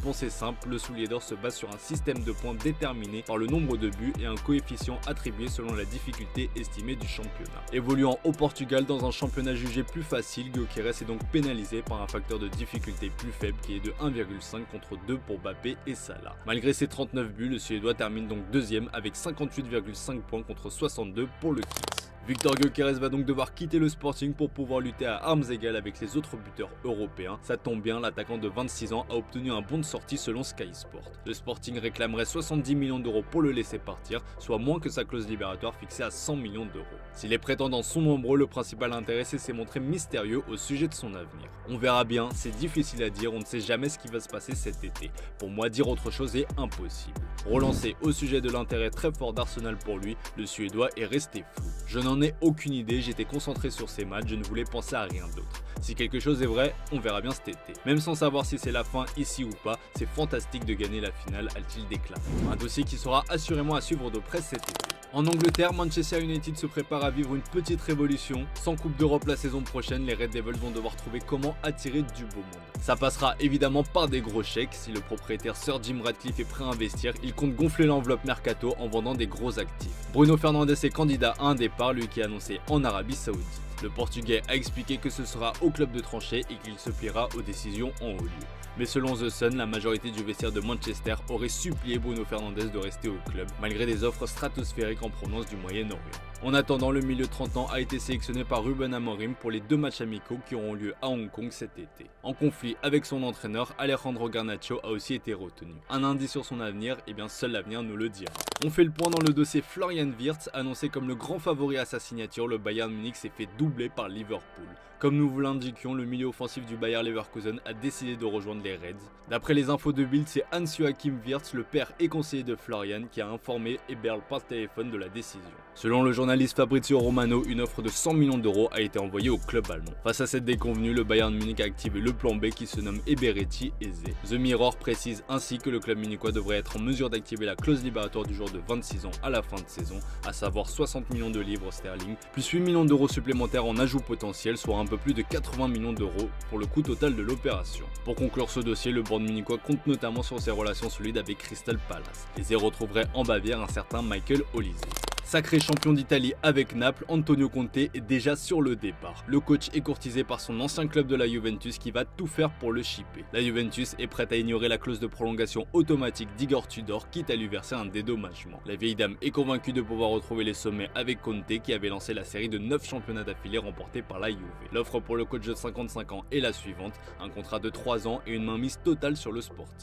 Bon, c'est simple, le soulier d'or se base sur un système de points déterminé par le nombre de buts et un coefficient attribué selon la difficulté estimée du championnat. Évoluant au Portugal dans un championnat jugé plus facile, Gyökeres est donc pénalisé par un facteur de difficulté plus faible qui est de 1,5 contre 2 pour Mbappé et Salah. Malgré ses 39 buts, le Suédois termine donc deuxième avec 58,5 points contre 62 pour le Kids. Victor Gyökeres va donc devoir quitter le Sporting pour pouvoir lutter à armes égales avec les autres buteurs européens. Ça tombe bien, l'attaquant de 26 ans a obtenu un bon de sortie selon Sky Sport. Le Sporting réclamerait 70 millions d'euros pour le laisser partir, soit moins que sa clause libératoire fixée à 100 millions d'euros. Si les prétendants sont nombreux, le principal intéressé s'est montré mystérieux au sujet de son avenir. On verra bien, c'est difficile à dire, on ne sait jamais ce qui va se passer cet été. Pour moi, dire autre chose est impossible. Relancé au sujet de l'intérêt très fort d'Arsenal pour lui, le Suédois est resté flou. Je n'en ai aucune idée, j'étais concentré sur ces matchs, je ne voulais penser à rien d'autre. Si quelque chose est vrai, on verra bien cet été. Même sans savoir si c'est la fin ici ou pas, c'est fantastique de gagner la finale, a-t-il déclaré. Un dossier qui sera assurément à suivre de près cet été. En Angleterre, Manchester United se prépare à vivre une petite révolution. Sans Coupe d'Europe la saison prochaine, les Red Devils vont devoir trouver comment attirer du beau monde. Ça passera évidemment par des gros chèques. Si le propriétaire Sir Jim Ratcliffe est prêt à investir, il compte gonfler l'enveloppe mercato en vendant des gros actifs. Bruno Fernandes est candidat à un départ, lui qui est annoncé en Arabie Saoudite. Le Portugais a expliqué que ce sera au club de trancher et qu'il se pliera aux décisions en haut lieu. Mais selon The Sun, la majorité du vestiaire de Manchester aurait supplié Bruno Fernandes de rester au club, malgré des offres stratosphériques en provenance du Moyen-Orient. En attendant, le milieu de 30 ans a été sélectionné par Ruben Amorim pour les 2 matchs amicaux qui auront lieu à Hong Kong cet été. En conflit avec son entraîneur, Alejandro Garnacho a aussi été retenu. Un indice sur son avenir, et bien seul l'avenir nous le dira. On fait le point dans le dossier Florian Wirtz, annoncé comme le grand favori à sa signature, le Bayern Munich s'est fait doubler par Liverpool. Comme nous vous l'indiquions, le milieu offensif du Bayer Leverkusen a décidé de rejoindre les Reds. D'après les infos de Bild, c'est Hans-Joachim Wirtz, le père et conseiller de Florian, qui a informé Eberl par téléphone de la décision. Selon le journaliste Fabrizio Romano, une offre de 100 millions d'euros a été envoyée au club allemand. Face à cette déconvenue, le Bayern Munich a activé le plan B qui se nomme Eberechi Eze. The Mirror précise ainsi que le club munichois devrait être en mesure d'activer la clause libératoire du joueur de 26 ans à la fin de saison, à savoir 60 millions de livres sterling, plus 8 millions d'euros supplémentaires en ajout potentiel, soit un peu plus de 80 millions d'euros pour le coût total de l'opération. Pour conclure ce dossier, le board munichois compte notamment sur ses relations solides avec Crystal Palace. Eze retrouverait en Bavière un certain Michael Olise. Sacré champion d'Italie avec Naples, Antonio Conte est déjà sur le départ. Le coach est courtisé par son ancien club de la Juventus qui va tout faire pour le shipper. La Juventus est prête à ignorer la clause de prolongation automatique d'Igor Tudor, quitte à lui verser un dédommagement. La vieille dame est convaincue de pouvoir retrouver les sommets avec Conte qui avait lancé la série de 9 championnats d'affilée remportés par la Juve. L'offre pour le coach de 55 ans est la suivante, un contrat de 3 ans et une mainmise totale sur le sportif.